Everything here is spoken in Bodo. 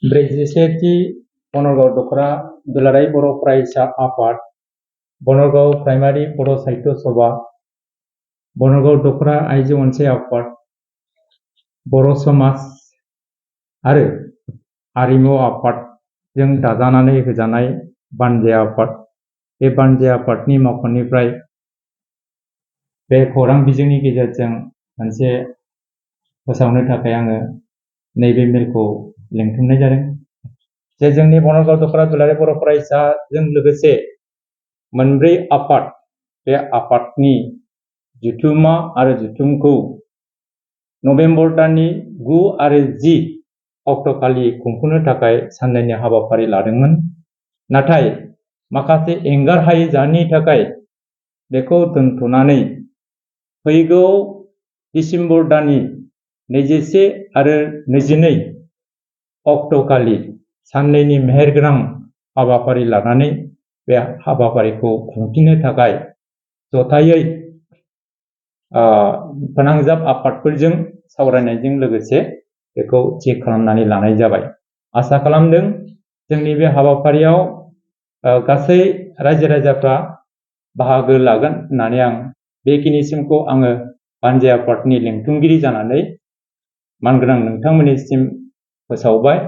ब्रैजिसेथि बनरगाव दख'रा दुलाराय बर' फरायसा आफाद, बनरगाव प्राइमारि बर' साहित्य सभा, बनरगाव दख'रा आइजो अनसाय आफाद, बर' समाज आरो आरिमु आफादजों दाजानानै होजानाय बानजाय आफाद। बे बानजाय आफादनि मावख'निफ्राय बे खौरां बिजोंनि गेजेरजों मोनसे फोसावनो थाखाय आङो नैबे मेलखौ लिंथुमनाय जादों जे जोंनि बनरगाव दख'रा दुलाराय बर' फरायसाजों लोगोसे मोनब्रै आफाद, बे आफादनि जथुम्मा आरो जथुमखौ नभेम्बर दाननि 9 आरो 10 अक्ट'खालि खुंफुंनो थाखाय साननैनि हाबाफारि लादोंमोन। नाथाय माखासे एंगारहायै जाहोननि थाखाय बेखौ दोनथ'नानै फैगौ डिसेम्बर दाननि 21 आरो 22 अक्ट'खालि साननैनि मेहेरगोनां हाबाफारि लानानै बे हाबाफारिखौ खुंफिननो थाखाय जथायै फोनांजाब आफादफोरजों सावरायनायजों लोगोसे बेखौ थि खालामनानै लानाय जाबाय। आसा खालामदों जोंनि बे हाबाफारियाव गासै रायजो राजाफ्रा बाहागो लागोन होननानै आं बेखिनिसिमखौ आङो बानजाय आफादनि लिंथुमगिरि जानानै मानगोनां नोंथांमोननिसिम फोसावबाय।